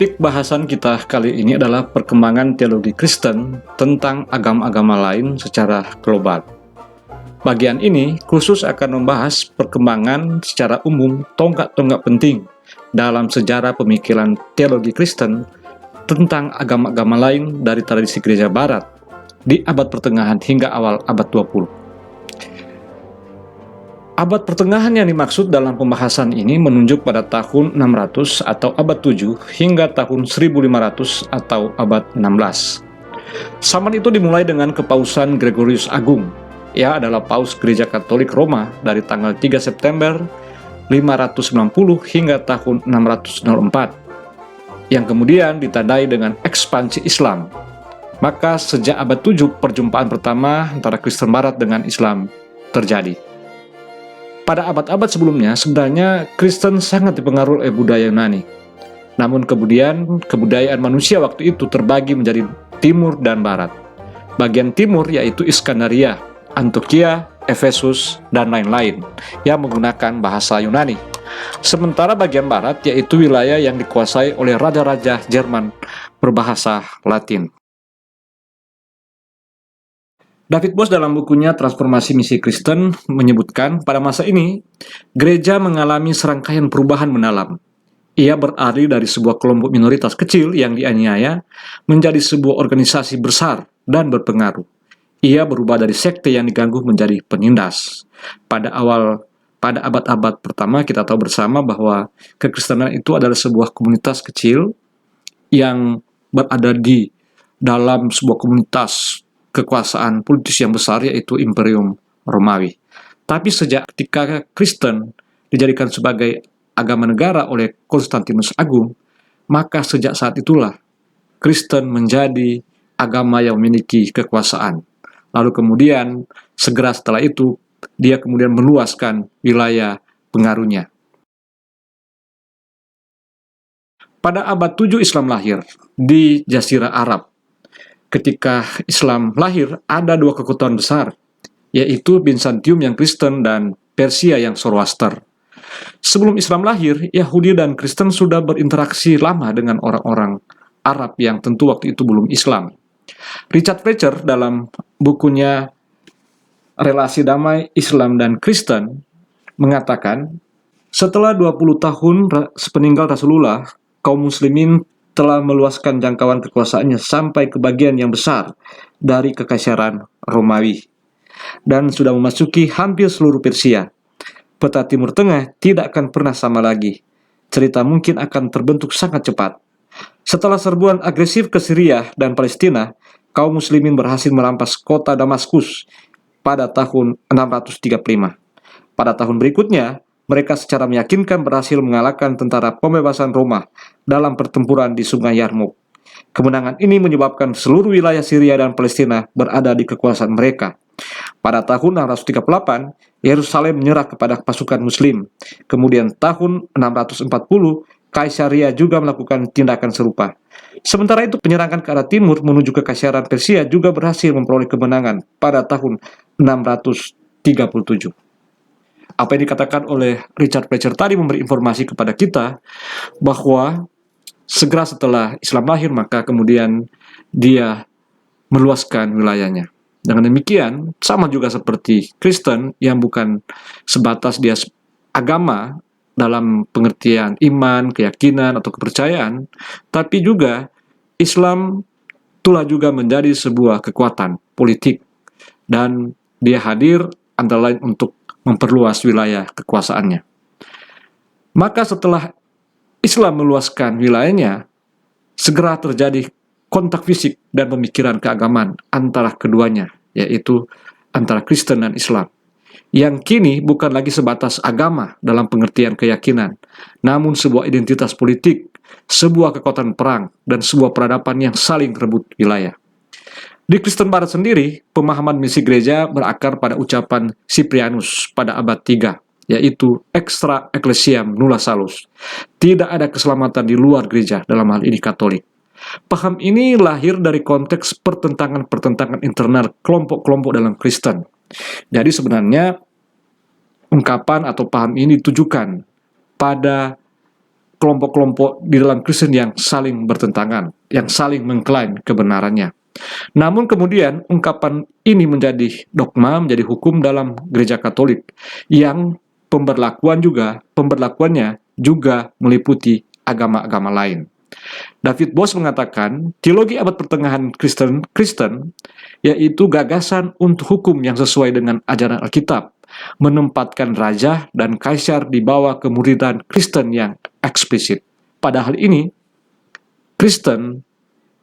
Topik bahasan kita kali ini adalah perkembangan teologi Kristen tentang agama-agama lain secara global. Bagian ini khusus akan membahas perkembangan secara umum tonggak-tonggak penting dalam sejarah pemikiran teologi Kristen tentang agama-agama lain dari tradisi Gereja Barat di abad pertengahan hingga awal abad 20. Abad pertengahan yang dimaksud dalam pembahasan ini menunjuk pada tahun 600 atau abad 7 hingga tahun 1500 atau abad 16. Zaman itu dimulai dengan kepausan Gregorius Agung. Ia adalah paus Gereja Katolik Roma dari tanggal 3 September 590 hingga tahun 604, yang kemudian ditandai dengan ekspansi Islam. Maka sejak abad 7 perjumpaan pertama antara Kristen Barat dengan Islam terjadi. Pada abad-abad sebelumnya, sebenarnya Kristen sangat dipengaruhi oleh budaya Yunani. Namun kemudian, kebudayaan manusia waktu itu terbagi menjadi Timur dan Barat. Bagian Timur yaitu Iskandaria, Antioquia, Efesus, dan lain-lain yang menggunakan bahasa Yunani. Sementara bagian Barat yaitu wilayah yang dikuasai oleh raja-raja Jerman berbahasa Latin. David Bosch dalam bukunya Transformasi Misi Kristen menyebutkan pada masa ini, gereja mengalami serangkaian perubahan mendalam. Ia beralih dari sebuah kelompok minoritas kecil yang dianiaya menjadi sebuah organisasi besar dan berpengaruh. Ia berubah dari sekte yang diganggu menjadi penindas. Pada abad-abad pertama kita tahu bersama bahwa kekristenan itu adalah sebuah komunitas kecil yang berada di dalam sebuah komunitas kekuasaan politis yang besar, yaitu Imperium Romawi. Tapi sejak ketika Kristen dijadikan sebagai agama negara oleh Konstantinus Agung, maka sejak saat itulah Kristen menjadi agama yang memiliki kekuasaan. Lalu kemudian segera setelah itu dia kemudian meluaskan wilayah pengaruhnya. Pada abad 7 Islam lahir di Jazirah Arab. Ketika Islam lahir, ada dua kekuatan besar, yaitu Bizantium yang Kristen dan Persia yang Zoroaster. Sebelum Islam lahir, Yahudi dan Kristen sudah berinteraksi lama dengan orang-orang Arab yang tentu waktu itu belum Islam. Richard Preacher dalam bukunya Relasi Damai Islam dan Kristen mengatakan, setelah 20 tahun sepeninggal Rasulullah, kaum muslimin telah meluaskan jangkauan kekuasaannya sampai ke bagian yang besar dari Kekaisaran Romawi dan sudah memasuki hampir seluruh Persia. Peta Timur Tengah tidak akan pernah sama lagi. Cerita mungkin akan terbentuk sangat cepat. Setelah serbuan agresif ke Syria dan Palestina, kaum muslimin berhasil merampas kota Damaskus pada tahun 635. Pada tahun berikutnya, mereka secara meyakinkan berhasil mengalahkan tentara pembebasan Roma dalam pertempuran di Sungai Yarmouk. Kemenangan ini menyebabkan seluruh wilayah Syria dan Palestina berada di kekuasaan mereka. Pada tahun 638, Yerusalem menyerah kepada pasukan Muslim. Kemudian tahun 640, Kaisaria juga melakukan tindakan serupa. Sementara itu, penyerangan ke arah timur menuju ke Kekaisaran Persia juga berhasil memperoleh kemenangan pada tahun 637. Apa yang dikatakan oleh Richard Preacher tadi memberi informasi kepada kita bahwa segera setelah Islam lahir, maka kemudian dia meluaskan wilayahnya. Dengan demikian, sama juga seperti Kristen yang bukan sebatas dia agama dalam pengertian iman, keyakinan, atau kepercayaan, tapi juga Islam telah juga menjadi sebuah kekuatan politik dan dia hadir antara lain untuk memperluas wilayah kekuasaannya. Maka setelah Islam meluaskan wilayahnya, segera terjadi kontak fisik dan pemikiran keagamaan antara keduanya, yaitu antara Kristen dan Islam, yang kini bukan lagi sebatas agama dalam pengertian keyakinan, namun sebuah identitas politik, sebuah kekuatan perang, dan sebuah peradaban yang saling rebut wilayah. Di Kristen Barat sendiri, pemahaman misi gereja berakar pada ucapan Cyprianus pada abad 3, yaitu extra ecclesiam nulla salus. Tidak ada keselamatan di luar gereja, dalam hal ini Katolik. Paham ini lahir dari konteks pertentangan-pertentangan internal kelompok-kelompok dalam Kristen. Jadi sebenarnya ungkapan atau paham ini ditujukan pada kelompok-kelompok di dalam Kristen yang saling bertentangan, yang saling mengklaim kebenarannya. Namun kemudian ungkapan ini menjadi dogma, menjadi hukum dalam gereja Katolik yang pemberlakuannya juga meliputi agama-agama lain. David Bosch mengatakan, teologi abad pertengahan Kristen yaitu gagasan untuk hukum yang sesuai dengan ajaran Alkitab, menempatkan raja dan kaisar di bawah kemuridan Kristen yang eksplisit. Pada hal ini, Kristen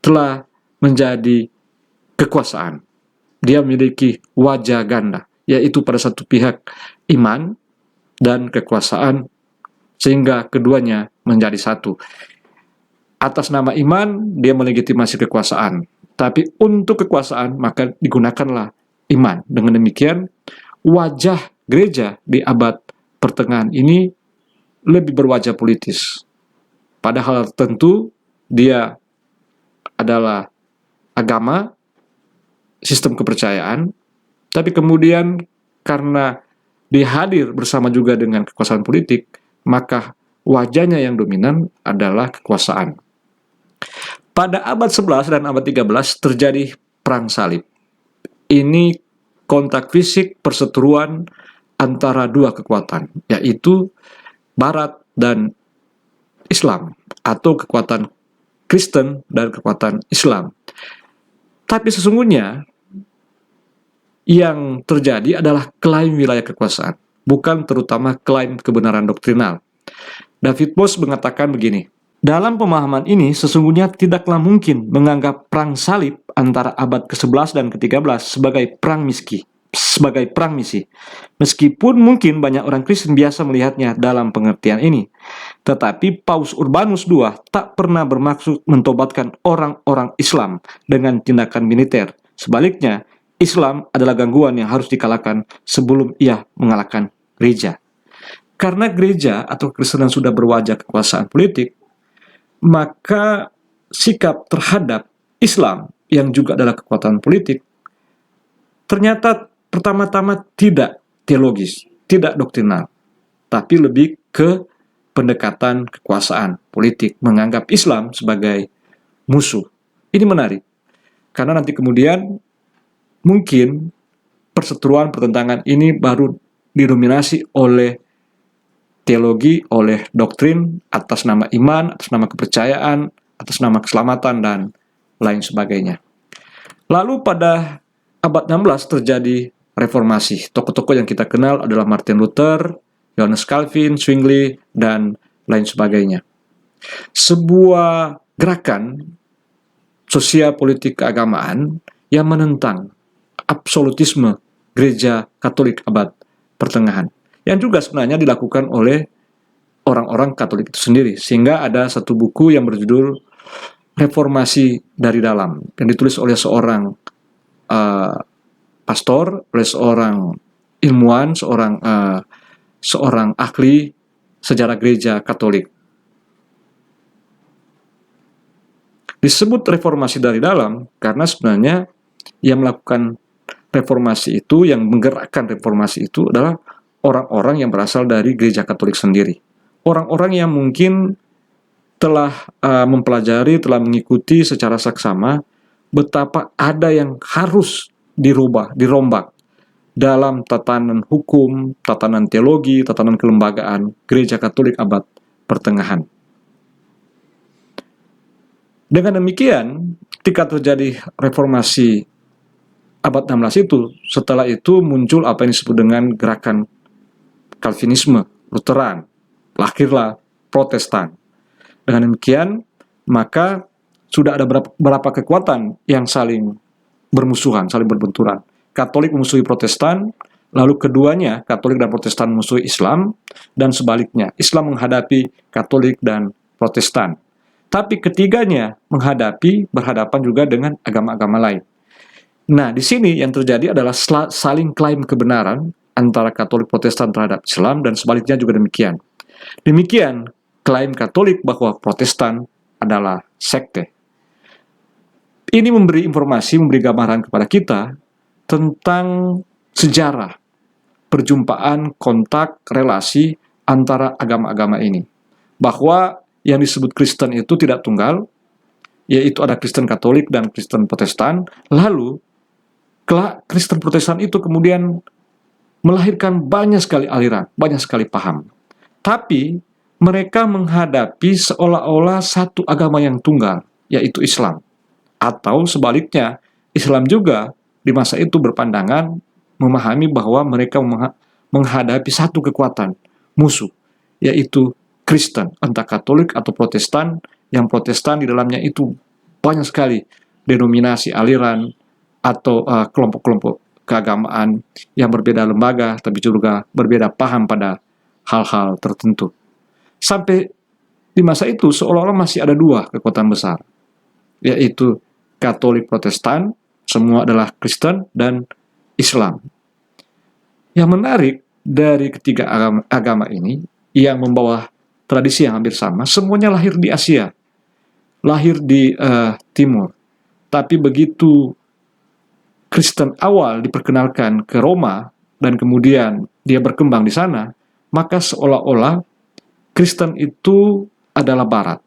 telah menjadi kekuasaan. Dia memiliki wajah ganda, yaitu pada satu pihak iman dan kekuasaan, sehingga keduanya menjadi satu. Atas nama iman, dia melegitimasi kekuasaan. Tapi untuk kekuasaan, maka digunakanlah iman. Dengan demikian, wajah gereja di abad pertengahan ini lebih berwajah politis. Padahal tentu dia adalah agama, sistem kepercayaan, tapi kemudian karena dihadir bersama juga dengan kekuasaan politik, maka wajahnya yang dominan adalah kekuasaan. Pada abad 11 dan abad 13 terjadi perang salib. Ini kontak fisik perseteruan antara dua kekuatan, yaitu Barat dan Islam, atau kekuatan Kristen dan kekuatan Islam. Tapi sesungguhnya yang terjadi adalah klaim wilayah kekuasaan, bukan terutama klaim kebenaran doktrinal. David Bosch mengatakan begini, dalam pemahaman ini sesungguhnya tidaklah mungkin menganggap perang salib antara abad ke-11 dan ke-13 sebagai perang misi. Meskipun mungkin banyak orang Kristen biasa melihatnya dalam pengertian ini. Tetapi Paus Urbanus II tak pernah bermaksud mentobatkan orang-orang Islam dengan tindakan militer. Sebaliknya, Islam adalah gangguan yang harus dikalahkan sebelum ia mengalahkan gereja. Karena gereja atau Kristenan sudah berwajah kekuasaan politik, maka sikap terhadap Islam yang juga adalah kekuatan politik ternyata pertama-tama tidak teologis, tidak doktrinal, tapi lebih ke pendekatan kekuasaan politik, menganggap Islam sebagai musuh. Ini menarik, karena nanti kemudian mungkin perseteruan pertentangan ini baru didominasi oleh teologi, oleh doktrin atas nama iman, atas nama kepercayaan, atas nama keselamatan, dan lain sebagainya. Lalu pada abad 16 terjadi reformasi. Tokoh-tokoh yang kita kenal adalah Martin Luther, Johannes Calvin, Zwingli, dan lain sebagainya. Sebuah gerakan sosial politik keagamaan yang menentang absolutisme gereja Katolik abad pertengahan, yang juga sebenarnya dilakukan oleh orang-orang Katolik itu sendiri. Sehingga ada satu buku yang berjudul Reformasi dari Dalam, yang ditulis oleh seorang pastor, oleh seorang ilmuwan, seorang ahli sejarah gereja Katolik. Disebut reformasi dari dalam karena sebenarnya yang melakukan reformasi itu, yang menggerakkan reformasi itu adalah orang-orang yang berasal dari gereja Katolik sendiri. Orang-orang yang mungkin telah mempelajari, telah mengikuti secara saksama betapa ada yang harus dirombak dalam tatanan hukum, tatanan teologi, tatanan kelembagaan gereja Katolik abad pertengahan. Dengan demikian, ketika terjadi reformasi abad 16 itu, setelah itu muncul apa yang disebut dengan gerakan Calvinisme, Lutheran, lahirlah Protestan. Dengan demikian, maka sudah ada beberapa kekuatan yang saling bermusuhan, saling berbenturan. Katolik memusuhi Protestan, lalu keduanya, Katolik dan Protestan memusuhi Islam, dan sebaliknya, Islam menghadapi Katolik dan Protestan. Tapi ketiganya berhadapan juga dengan agama-agama lain. Nah, di sini yang terjadi adalah saling klaim kebenaran antara Katolik Protestan terhadap Islam, dan sebaliknya juga demikian. Demikian klaim Katolik bahwa Protestan adalah sekte. Ini memberi informasi, memberi gambaran kepada kita tentang sejarah perjumpaan, kontak, relasi antara agama-agama ini. Bahwa yang disebut Kristen itu tidak tunggal, yaitu ada Kristen Katolik dan Kristen Protestan. Lalu Kristen Protestan itu kemudian melahirkan banyak sekali aliran, banyak sekali paham. Tapi mereka menghadapi seolah-olah satu agama yang tunggal, yaitu Islam. Atau sebaliknya, Islam juga di masa itu berpandangan memahami bahwa mereka menghadapi satu kekuatan, musuh, yaitu Kristen, entah Katolik atau Protestan. Yang Protestan di dalamnya itu banyak sekali denominasi, aliran, atau kelompok-kelompok keagamaan yang berbeda lembaga, tapi juga berbeda paham pada hal-hal tertentu. Sampai di masa itu seolah-olah masih ada dua kekuatan besar, yaitu Katolik Protestan, semua adalah Kristen, dan Islam. Yang menarik dari ketiga agama ini, yang membawa tradisi yang hampir sama, semuanya lahir di Asia, lahir di Timur. Tapi begitu Kristen awal diperkenalkan ke Roma, dan kemudian dia berkembang di sana, maka seolah-olah Kristen itu adalah Barat.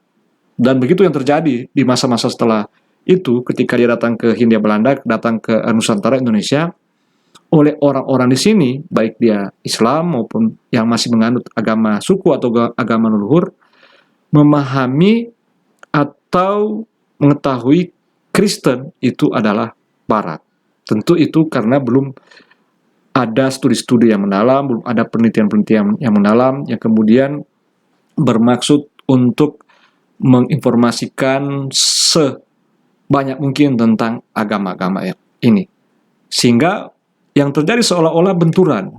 Dan begitu yang terjadi di masa-masa setelah itu, ketika dia datang ke Hindia Belanda, datang ke Nusantara Indonesia, oleh orang-orang di sini, baik dia Islam maupun yang masih menganut agama suku atau agama leluhur, memahami atau mengetahui Kristen itu adalah Barat. Tentu itu karena belum ada studi-studi yang mendalam, belum ada penelitian-penelitian yang mendalam, yang kemudian bermaksud untuk menginformasikan sebanyak mungkin tentang agama-agama ini. Sehingga yang terjadi seolah-olah benturan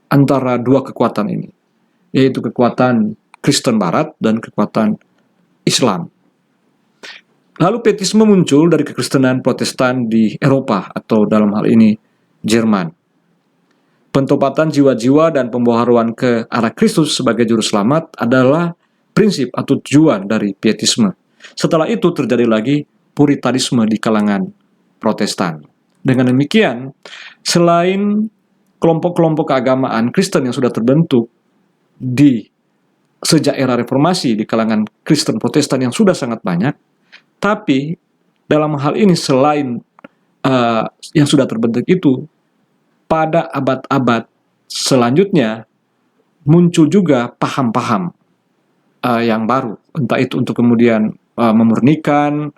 antara dua kekuatan ini, yaitu kekuatan Kristen Barat dan kekuatan Islam. Lalu pietisme muncul dari kekristenan Protestan di Eropa, atau dalam hal ini Jerman. Pentobatan jiwa-jiwa dan pembaharuan ke arah Kristus sebagai juru selamat adalah prinsip atau tujuan dari pietisme. Setelah itu terjadi lagi puritanisme di kalangan Protestan. Dengan demikian, selain kelompok-kelompok keagamaan Kristen yang sudah terbentuk di sejak era reformasi di kalangan Kristen Protestan yang sudah sangat banyak, tapi dalam hal ini selain yang sudah terbentuk itu, pada abad-abad selanjutnya muncul juga paham-paham yang baru, entah itu untuk kemudian memurnikan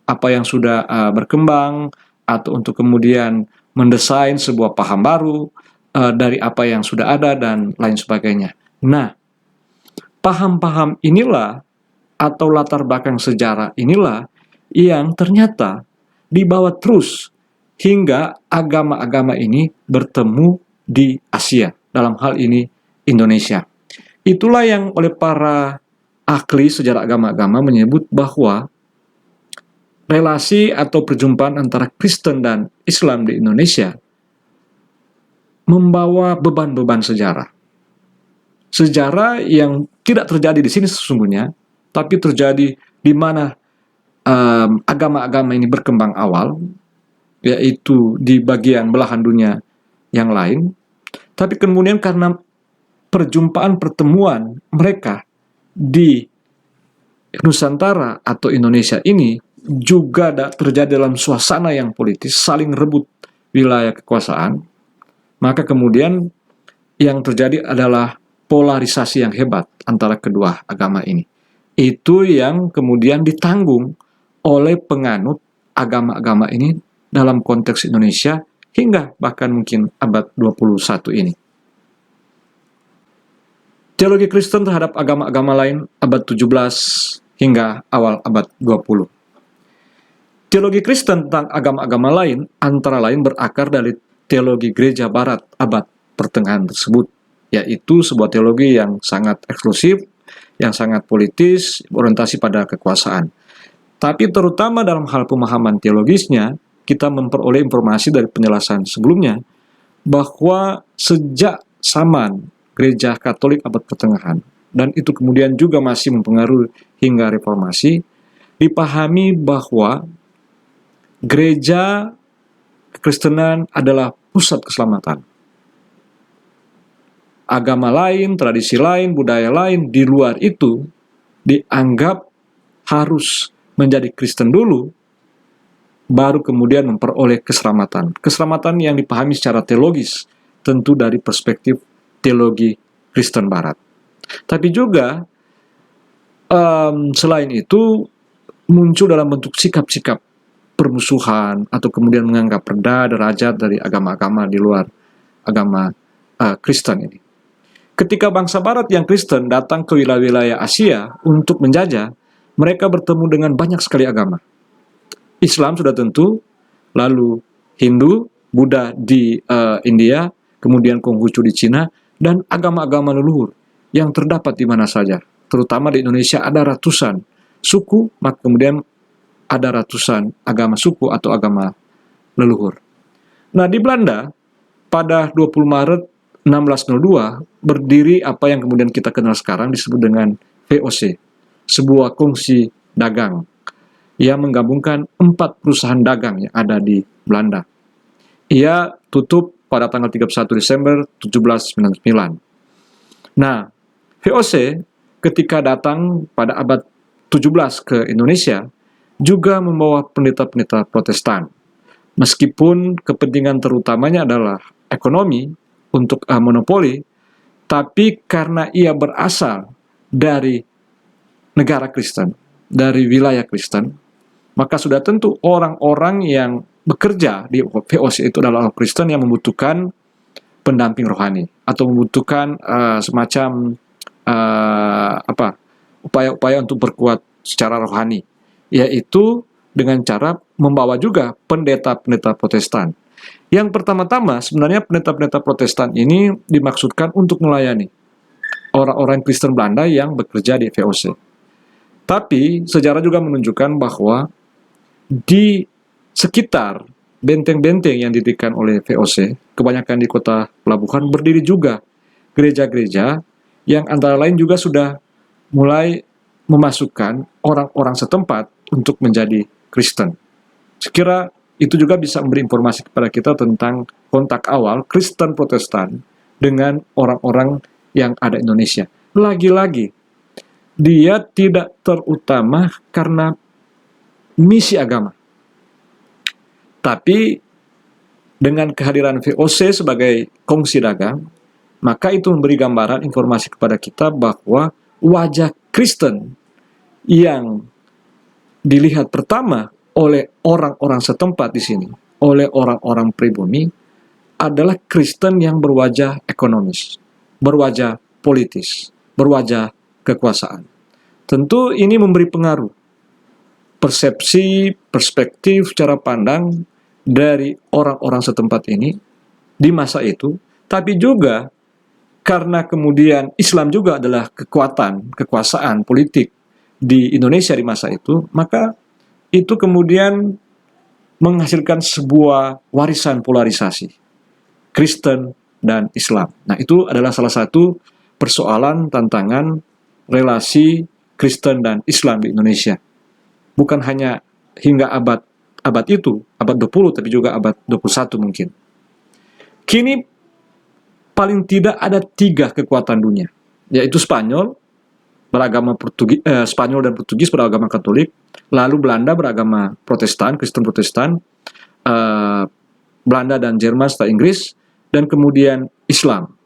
apa yang sudah berkembang, atau untuk kemudian mendesain sebuah paham baru dari apa yang sudah ada, dan lain sebagainya. Nah, paham-paham inilah atau latar belakang sejarah inilah yang ternyata dibawa terus hingga agama-agama ini bertemu di Asia, dalam hal ini Indonesia. Itulah yang oleh para ahli sejarah agama-agama menyebut bahwa relasi atau perjumpaan antara Kristen dan Islam di Indonesia membawa beban-beban sejarah. Sejarah yang tidak terjadi di sini sesungguhnya, tapi terjadi di mana agama-agama ini berkembang awal, yaitu di bagian belahan dunia yang lain. Tapi kemudian karena perjumpaan pertemuan mereka di Nusantara atau Indonesia ini juga terjadi dalam suasana yang politis, saling rebut wilayah kekuasaan, maka kemudian yang terjadi adalah polarisasi yang hebat antara kedua agama ini. Itu yang kemudian ditanggung oleh penganut agama-agama ini dalam konteks Indonesia hingga bahkan mungkin abad 21 ini. Teologi Kristen terhadap agama-agama lain abad 17 hingga awal abad 20. Teologi Kristen tentang agama-agama lain antara lain berakar dari teologi gereja barat abad pertengahan tersebut, yaitu sebuah teologi yang sangat eksklusif, yang sangat politis, berorientasi pada kekuasaan. Tapi terutama dalam hal pemahaman teologisnya, kita memperoleh informasi dari penjelasan sebelumnya bahwa sejak zaman gereja Katolik abad pertengahan, dan itu kemudian juga masih mempengaruhi hingga reformasi, dipahami bahwa gereja kekristenan adalah pusat keselamatan. Agama lain, tradisi lain, budaya lain di luar itu dianggap harus menjadi Kristen dulu, baru kemudian memperoleh keselamatan. Keselamatan yang dipahami secara teologis, tentu dari perspektif teologi Kristen Barat. Tapi juga selain itu muncul dalam bentuk sikap-sikap permusuhan atau kemudian menganggap rendah derajat dari agama-agama di luar agama Kristen ini. Ketika bangsa Barat yang Kristen datang ke wilayah-wilayah Asia untuk menjajah, mereka bertemu dengan banyak sekali agama. Islam sudah tentu, lalu Hindu, Buddha di India, kemudian Konghucu di Cina, dan agama-agama leluhur yang terdapat di mana saja. Terutama di Indonesia ada ratusan suku, maka kemudian ada ratusan agama suku atau agama leluhur. Nah, di Belanda pada 20 Maret 1602 berdiri apa yang kemudian kita kenal sekarang disebut dengan VOC, sebuah kongsi dagang yang menggabungkan 4 perusahaan dagang yang ada di Belanda. Ia tutup pada tanggal 31 Desember 1799. Nah, VOC ketika datang pada abad 17 ke Indonesia juga membawa pendeta-pendeta Protestan. Meskipun kepentingan terutamanya adalah ekonomi untuk monopoli, tapi karena ia berasal dari negara Kristen, dari wilayah Kristen, maka sudah tentu orang-orang yang bekerja di VOC itu adalah orang Kristen yang membutuhkan pendamping rohani atau membutuhkan semacam upaya-upaya untuk berkuat secara rohani, yaitu dengan cara membawa juga pendeta-pendeta Protestan. Yang pertama-tama sebenarnya pendeta-pendeta Protestan ini dimaksudkan untuk melayani orang-orang Kristen Belanda yang bekerja di VOC. Tapi sejarah juga menunjukkan bahwa di sekitar benteng-benteng yang didirikan oleh VOC, kebanyakan di kota pelabuhan, berdiri juga gereja-gereja yang antara lain juga sudah mulai memasukkan orang-orang setempat untuk menjadi Kristen. Sekira itu juga bisa memberi informasi kepada kita tentang kontak awal Kristen Protestan dengan orang-orang yang ada di Indonesia. Lagi-lagi, dia tidak terutama karena misi agama. Tapi dengan kehadiran VOC sebagai kongsi dagang, maka itu memberi gambaran informasi kepada kita bahwa wajah Kristen yang dilihat pertama oleh orang-orang setempat di sini, oleh orang-orang pribumi, adalah Kristen yang berwajah ekonomis, berwajah politis, berwajah kekuasaan. Tentu ini memberi pengaruh, persepsi, perspektif, cara pandang dari orang-orang setempat ini di masa itu, tapi juga karena kemudian Islam juga adalah kekuasaan politik di Indonesia di masa itu, maka itu kemudian menghasilkan sebuah warisan polarisasi Kristen dan Islam. Nah, itu adalah salah satu persoalan tantangan relasi Kristen dan Islam di Indonesia. Bukan hanya hingga abad itu, abad 20, tapi juga abad 21 mungkin. Kini paling tidak ada 3 kekuatan dunia, yaitu Spanyol dan Portugis beragama Katolik, lalu Belanda beragama Protestan, Kristen Protestan, Belanda dan Jerman serta Inggris, dan kemudian Islam.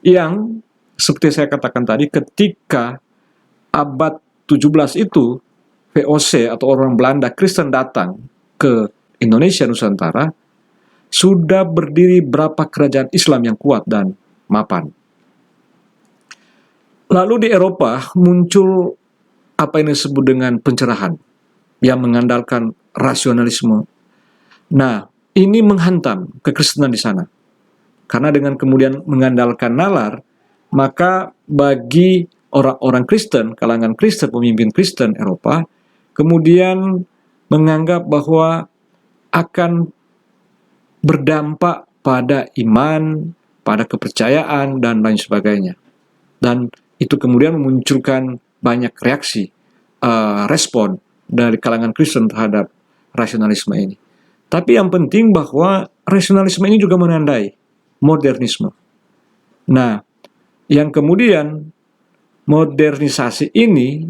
Yang seperti saya katakan tadi, ketika abad 17 itu VOC atau orang Belanda Kristen datang ke Indonesia Nusantara, sudah berdiri berapa kerajaan Islam yang kuat dan mapan. Lalu di Eropa muncul apa yang disebut dengan pencerahan yang mengandalkan rasionalisme. Nah, ini menghantam kekristenan di sana. Karena dengan kemudian mengandalkan nalar, maka bagi orang-orang Kristen, kalangan Kristen, pemimpin Kristen Eropa, kemudian menganggap bahwa akan berdampak pada iman, pada kepercayaan, dan lain sebagainya. Dan itu kemudian memunculkan banyak reaksi, respon dari kalangan Kristen terhadap rasionalisme ini. Tapi yang penting bahwa rasionalisme ini juga menandai modernisme. Nah, yang kemudian modernisasi ini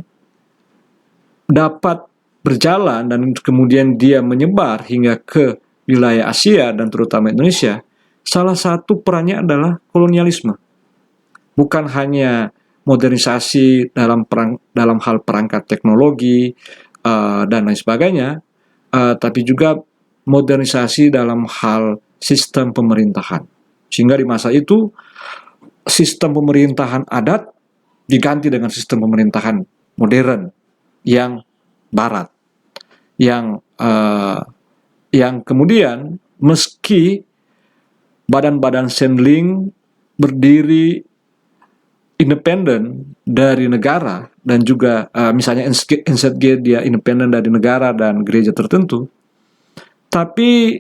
dapat berjalan dan kemudian dia menyebar hingga ke wilayah Asia dan terutama Indonesia, salah satu perannya adalah kolonialisme. Bukan hanya modernisasi dalam hal perangkat teknologi dan lain sebagainya, tapi juga modernisasi dalam hal sistem pemerintahan. Sehingga di masa itu sistem pemerintahan adat diganti dengan sistem pemerintahan modern yang Barat, yang kemudian meski badan-badan Sendling berdiri independen dari negara dan juga misalnya NZG dia independen dari negara dan gereja tertentu, tapi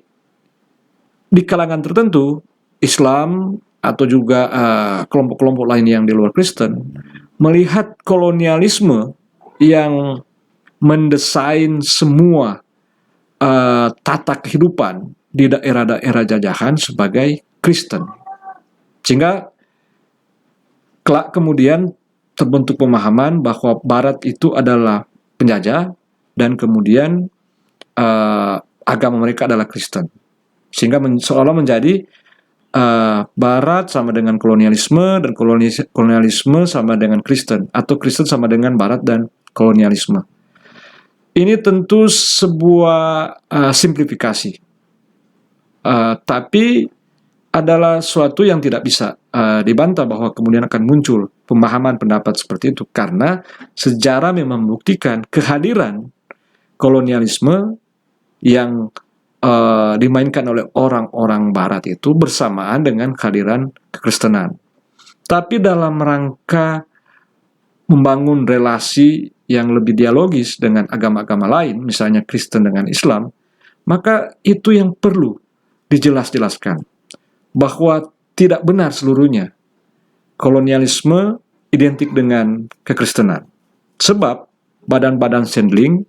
di kalangan tertentu Islam atau juga kelompok-kelompok lain yang di luar Kristen melihat kolonialisme yang mendesain semua tata kehidupan di daerah-daerah jajahan sebagai Kristen, sehingga kelak kemudian terbentuk pemahaman bahwa Barat itu adalah penjajah dan kemudian agama mereka adalah Kristen, sehingga seolah menjadi Barat sama dengan kolonialisme dan kolonialisme sama dengan Kristen, atau Kristen sama dengan Barat dan kolonialisme. Ini tentu sebuah simplifikasi, tapi adalah suatu yang tidak bisa dibantah bahwa kemudian akan muncul pemahaman pendapat seperti itu, karena sejarah memang membuktikan kehadiran kolonialisme yang dimainkan oleh orang-orang Barat itu bersamaan dengan kehadiran kekristenan. Tapi dalam rangka membangun relasi yang lebih dialogis dengan agama-agama lain, misalnya Kristen dengan Islam, maka itu yang perlu dijelas-jelaskan, bahwa tidak benar seluruhnya kolonialisme identik dengan kekristenan. Sebab badan-badan Sendling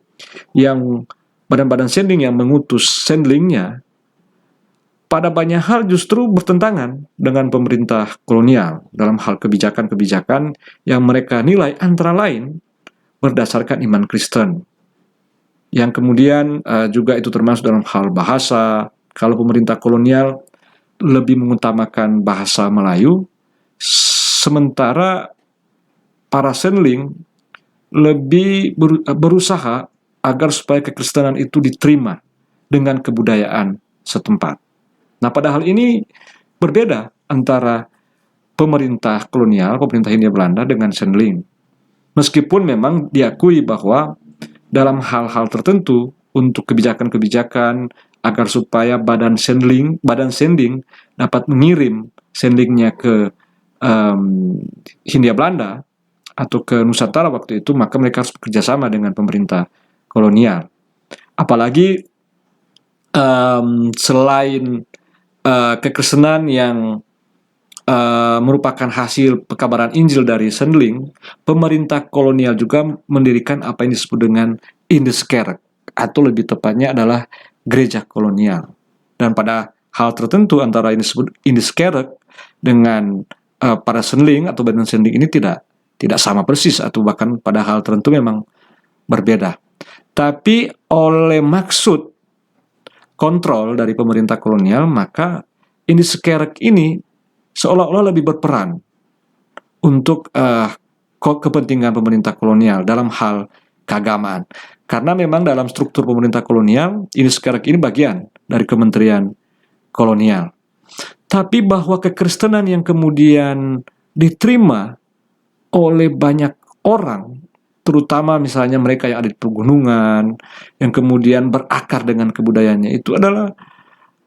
yang mengutus Sendlingnya pada banyak hal justru bertentangan dengan pemerintah kolonial dalam hal kebijakan-kebijakan yang mereka nilai antara lain berdasarkan iman Kristen. Yang kemudian juga itu termasuk dalam hal bahasa. Kalau pemerintah kolonial lebih mengutamakan bahasa Melayu, sementara para Sendling lebih berusaha agar supaya kekristenan itu diterima dengan kebudayaan setempat. Nah, pada hal ini berbeda antara pemerintah kolonial, pemerintah Hindia Belanda dengan Sendling. Meskipun memang diakui bahwa dalam hal-hal tertentu untuk kebijakan-kebijakan agar supaya badan sending dapat mengirim sendingnya ke Hindia Belanda atau ke Nusantara waktu itu, maka mereka harus bekerjasama dengan pemerintah kolonial. Apalagi selain kekristenan yang merupakan hasil pekabaran Injil dari Sendling, pemerintah kolonial juga mendirikan apa yang disebut dengan Indeskerk, atau lebih tepatnya adalah gereja kolonial. Dan pada hal tertentu antara ini disebut Indeskerk dengan para Sendling atau badan Sendling ini tidak sama persis, atau bahkan pada hal tertentu memang berbeda. Tapi oleh maksud kontrol dari pemerintah kolonial, maka Indeskerk ini seolah-olah lebih berperan untuk kepentingan pemerintah kolonial dalam hal keagamaan. Karena memang dalam struktur pemerintah kolonial, Indeskerk ini bagian dari kementerian kolonial. Tapi bahwa kekristenan yang kemudian diterima oleh banyak orang, terutama misalnya mereka yang ada di pegunungan, yang kemudian berakar dengan kebudayaannya, itu adalah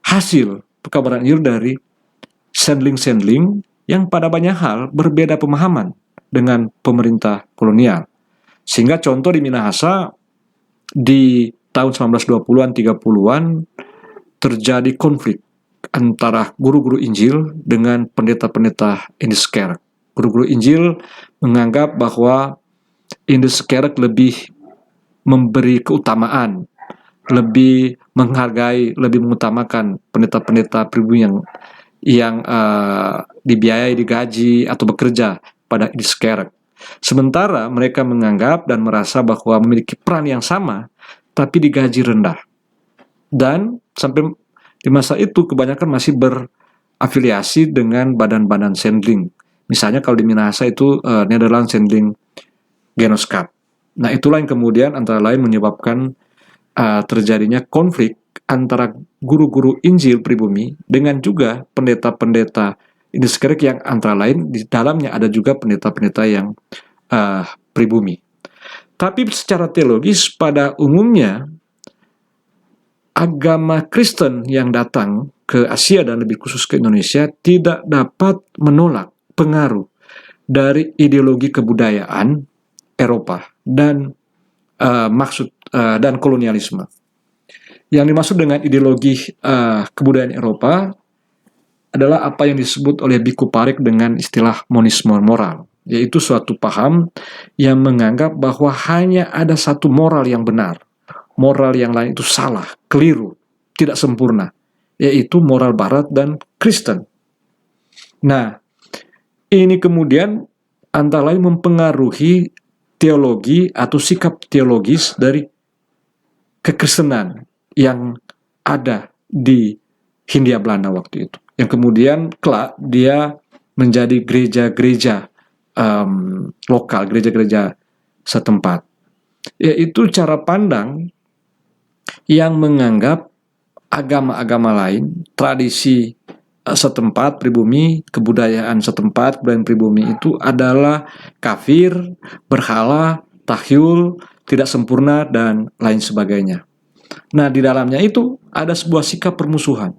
hasil pekabaran Injil dari Sendling-Sendling yang pada banyak hal berbeda pemahaman dengan pemerintah kolonial. Sehingga contoh di Minahasa di tahun 1920-an, 30-an terjadi konflik antara guru-guru Injil dengan pendeta-pendeta Indeskerk. Guru-guru Injil menganggap bahwa Indeskerk lebih memberi keutamaan, lebih menghargai, lebih mengutamakan pendeta-pendeta pribumi yang dibiayai, digaji, atau bekerja pada Indeskerk. Sementara mereka menganggap dan merasa bahwa memiliki peran yang sama, tapi digaji rendah. Dan sampai di masa itu kebanyakan masih berafiliasi dengan badan-badan Sendling. Misalnya kalau di Minahasa itu Nederland Sendling Genootschap. Nah, itulah yang kemudian antara lain menyebabkan terjadinya konflik antara guru-guru Injil pribumi dengan juga pendeta-pendeta Indiskerek yang antara lain di dalamnya ada juga pendeta-pendeta yang pribumi. Tapi secara teologis pada umumnya agama Kristen yang datang ke Asia dan lebih khusus ke Indonesia tidak dapat menolak pengaruh dari ideologi kebudayaan Eropa dan dan kolonialisme. Yang dimaksud dengan ideologi kebudayaan Eropa adalah apa yang disebut oleh Biku Parik dengan istilah monisme moral, yaitu suatu paham yang menganggap bahwa hanya ada satu moral yang benar, moral yang lain itu salah, keliru, tidak sempurna, yaitu moral Barat dan Kristen. Nah, ini kemudian antara lain mempengaruhi teologi atau sikap teologis dari kekristenan yang ada di Hindia Belanda waktu itu, yang kemudian kelak dia menjadi gereja-gereja lokal, gereja-gereja setempat, yaitu cara pandang yang menganggap agama-agama lain, tradisi setempat, pribumi, kebudayaan setempat, kebudayaan pribumi itu adalah kafir, berhala, tahyul, tidak sempurna, dan lain sebagainya. Nah, di dalamnya itu ada sebuah sikap permusuhan.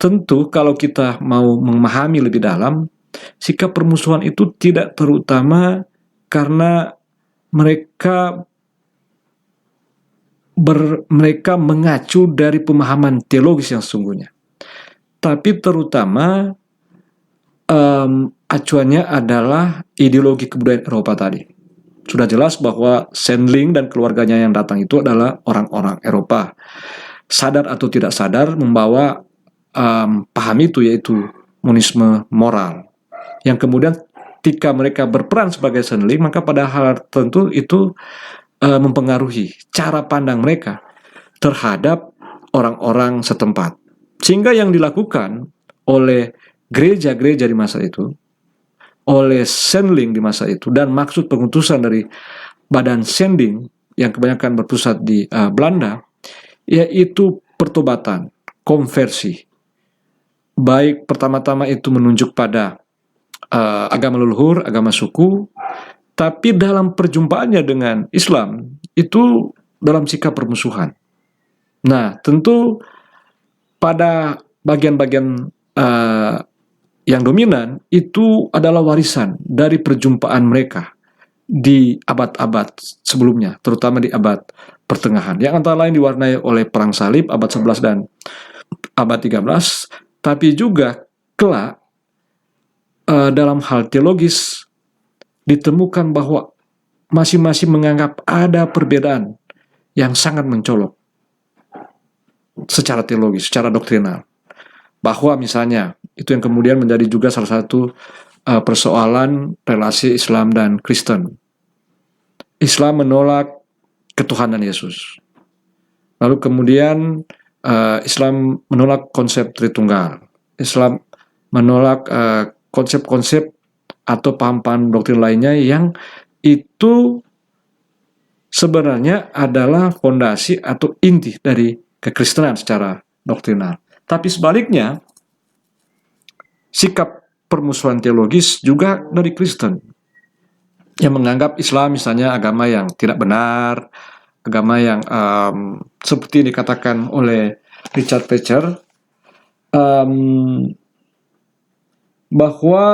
Tentu kalau kita mau memahami lebih dalam, sikap permusuhan itu tidak terutama karena mereka mengacu dari pemahaman teologis yang sesungguhnya. Tapi terutama acuannya adalah ideologi kebudayaan Eropa tadi. Sudah jelas bahwa Sendling dan keluarganya yang datang itu adalah orang-orang Eropa. Sadar atau tidak sadar membawa paham itu, yaitu monisme moral. Yang kemudian ketika mereka berperan sebagai Sendling, maka pada hal tertentu itu mempengaruhi cara pandang mereka terhadap orang-orang setempat. Sehingga yang dilakukan oleh gereja-gereja di masa itu, oleh Sendling di masa itu, dan maksud pengutusan dari badan Sendling yang kebanyakan berpusat di Belanda, yaitu pertobatan, konversi. Baik pertama-tama itu menunjuk pada agama leluhur, agama suku, tapi dalam perjumpaannya dengan Islam, itu dalam sikap permusuhan. Nah, tentu pada bagian-bagian yang dominan itu adalah warisan dari perjumpaan mereka di abad-abad sebelumnya, terutama di abad pertengahan, yang antara lain diwarnai oleh Perang Salib abad 11 dan abad 13, tapi juga kelak dalam hal teologis ditemukan bahwa masing-masing menganggap ada perbedaan yang sangat mencolok secara teologis, secara doktrinal. Bahwa misalnya, itu yang kemudian menjadi juga salah satu persoalan relasi Islam dan Kristen. Islam menolak ketuhanan Yesus. Lalu kemudian Islam menolak konsep Tritunggal. Islam menolak konsep-konsep atau paham-paham doktrin lainnya yang itu sebenarnya adalah fondasi atau inti dari kekristenan secara doktrinal. Tapi sebaliknya, sikap permusuhan teologis juga dari Kristen yang menganggap Islam misalnya agama yang tidak benar, agama yang seperti dikatakan oleh Richard Preacher, bahwa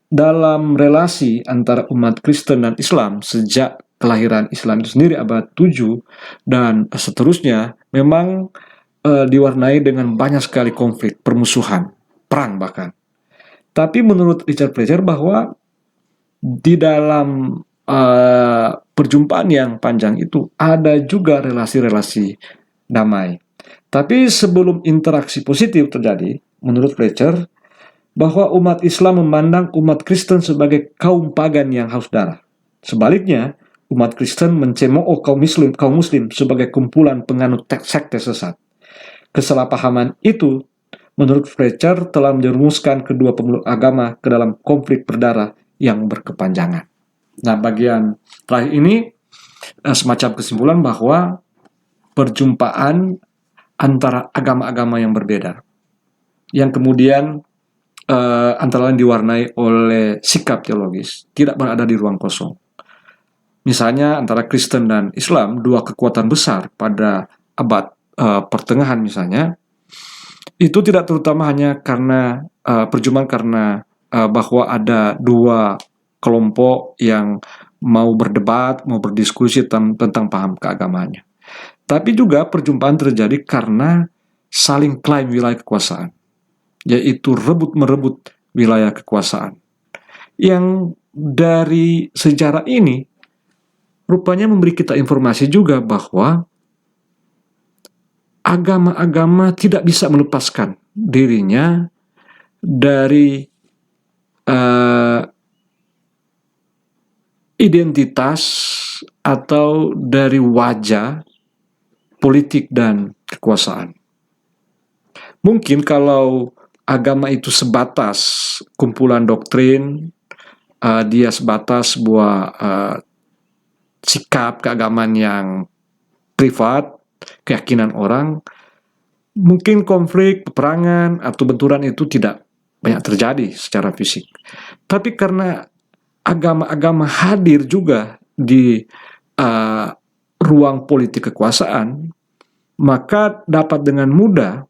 dalam relasi antara umat Kristen dan Islam sejak kelahiran Islam itu sendiri abad 7 dan seterusnya memang diwarnai dengan banyak sekali konflik, permusuhan, perang bahkan. Tapi menurut Richard Preacher bahwa di dalam perjumpaan yang panjang itu ada juga relasi-relasi damai. Tapi sebelum interaksi positif terjadi, menurut Preacher, bahwa umat Islam memandang umat Kristen sebagai kaum pagan yang haus darah. Sebaliknya, umat Kristen mencemooh kaum Muslim sebagai kumpulan penganut sekte sesat. Kesalahpahaman itu, menurut Fletcher, telah menjerumuskan kedua pemeluk agama ke dalam konflik berdarah yang berkepanjangan. Nah, bagian terakhir ini semacam kesimpulan bahwa perjumpaan antara agama-agama yang berbeda, yang kemudian antara lain diwarnai oleh sikap teologis, tidak berada di ruang kosong. Misalnya antara Kristen dan Islam, dua kekuatan besar pada abad pertengahan misalnya, itu tidak terutama hanya karena perjumpaan karena bahwa ada dua kelompok yang mau berdebat, mau berdiskusi tentang paham keagamaannya. Tapi juga perjumpaan terjadi karena saling klaim wilayah kekuasaan, yaitu rebut-merebut wilayah kekuasaan. Yang dari sejarah ini rupanya memberi kita informasi juga bahwa agama-agama tidak bisa melepaskan dirinya dari identitas atau dari wajah politik dan kekuasaan. Mungkin kalau agama itu sebatas kumpulan doktrin, dia sebatas sebuah sikap keagamaan yang privat, keyakinan orang, mungkin konflik, peperangan, atau benturan itu tidak banyak terjadi secara fisik. Tapi karena agama-agama hadir juga di ruang politik kekuasaan, maka dapat dengan mudah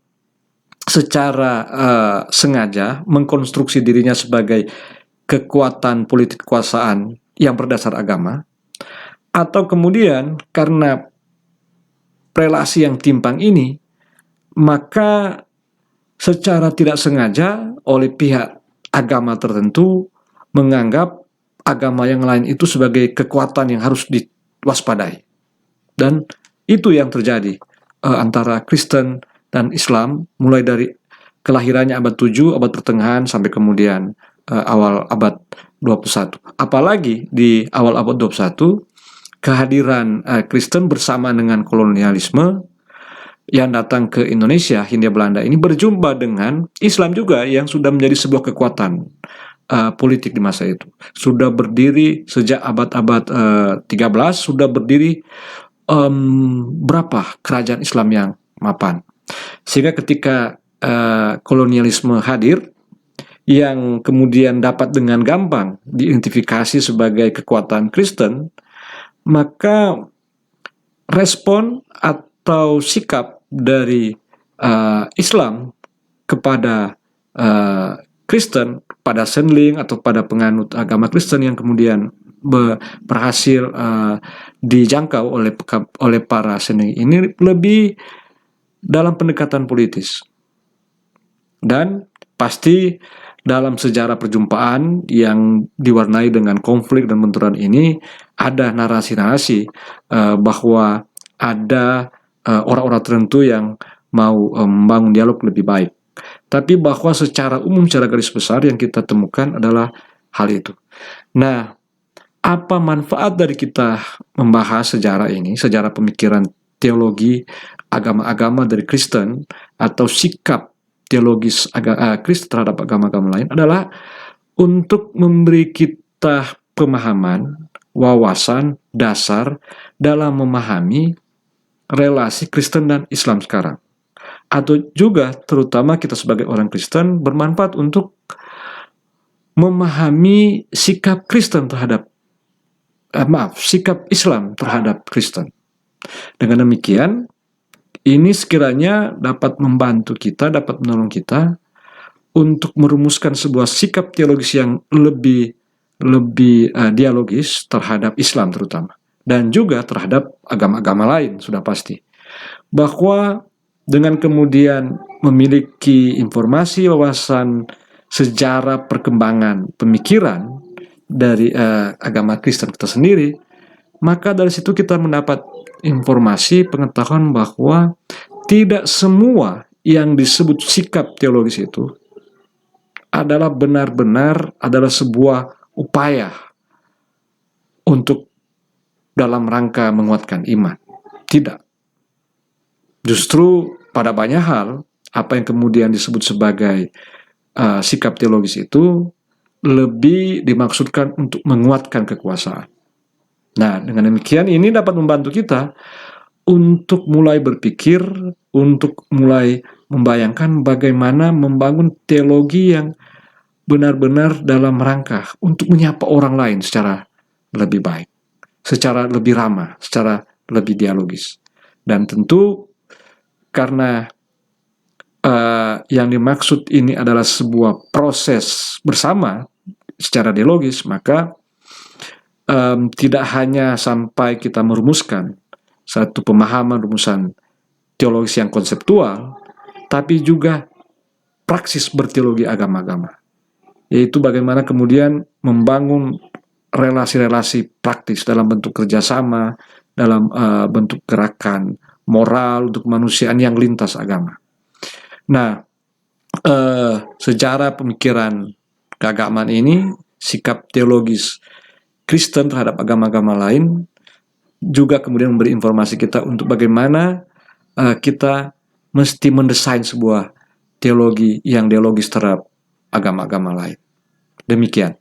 secara sengaja mengkonstruksi dirinya sebagai kekuatan politik kekuasaan yang berdasar agama, atau kemudian karena relasi yang timpang ini, maka secara tidak sengaja oleh pihak agama tertentu menganggap agama yang lain itu sebagai kekuatan yang harus diwaspadai. Dan itu yang terjadi antara Kristen dan Islam mulai dari kelahirannya abad 7, abad pertengahan sampai kemudian awal abad 21. Apalagi di awal abad 21, kehadiran Kristen bersama dengan kolonialisme yang datang ke Indonesia, Hindia Belanda ini berjumpa dengan Islam juga yang sudah menjadi sebuah kekuatan politik di masa itu. Sudah berdiri sejak abad-abad 13, sudah berdiri berapa kerajaan Islam yang mapan. Sehingga ketika kolonialisme hadir, yang kemudian dapat dengan gampang diidentifikasi sebagai kekuatan Kristen, maka respon atau sikap dari Islam kepada Kristen, pada sendling atau pada penganut agama Kristen yang kemudian berhasil dijangkau oleh para sendling ini lebih dalam pendekatan politis. Dan pasti dalam sejarah perjumpaan yang diwarnai dengan konflik dan benturan ini ada narasi-narasi bahwa ada orang-orang tertentu yang mau membangun dialog lebih baik. Tapi bahwa secara umum, secara garis besar yang kita temukan adalah hal itu. Nah, apa manfaat dari kita membahas sejarah ini, sejarah pemikiran teologi agama-agama dari Kristen atau sikap teologis Kristen terhadap agama-agama lain adalah untuk memberi kita pemahaman, wawasan dasar dalam memahami relasi Kristen dan Islam sekarang. Atau juga terutama kita sebagai orang Kristen bermanfaat untuk memahami sikap Kristen terhadap sikap Islam terhadap Kristen. Dengan demikian, ini sekiranya dapat membantu kita, dapat menolong kita untuk merumuskan sebuah sikap teologis yang lebih dialogis terhadap Islam terutama, dan juga terhadap agama-agama lain sudah pasti. Bahwa dengan kemudian memiliki informasi, wawasan, sejarah perkembangan pemikiran dari agama Kristen kita sendiri, maka dari situ kita mendapat informasi, pengetahuan bahwa tidak semua yang disebut sikap teologis itu adalah benar-benar adalah sebuah upaya untuk dalam rangka menguatkan iman. Tidak. Justru pada banyak hal, apa yang kemudian disebut sebagai sikap teologis itu lebih dimaksudkan untuk menguatkan kekuasaan. Nah, dengan demikian ini dapat membantu kita untuk mulai berpikir, untuk mulai membayangkan bagaimana membangun teologi yang benar-benar dalam rangka untuk menyapa orang lain secara lebih baik, secara lebih ramah, secara lebih dialogis. Dan tentu karena yang dimaksud ini adalah sebuah proses bersama secara dialogis, maka tidak hanya sampai kita merumuskan satu pemahaman rumusan teologis yang konseptual, tapi juga praksis berteologi agama-agama, yaitu bagaimana kemudian membangun relasi-relasi praktis dalam bentuk kerjasama, dalam bentuk gerakan moral untuk kemanusiaan yang lintas agama. Nah, sejarah pemikiran keagamaan ini, sikap teologis Kristen terhadap agama-agama lain, juga kemudian memberi informasi kita untuk bagaimana kita mesti mendesain sebuah teologi yang dialogis terhadap agama-agama lain. Demikian.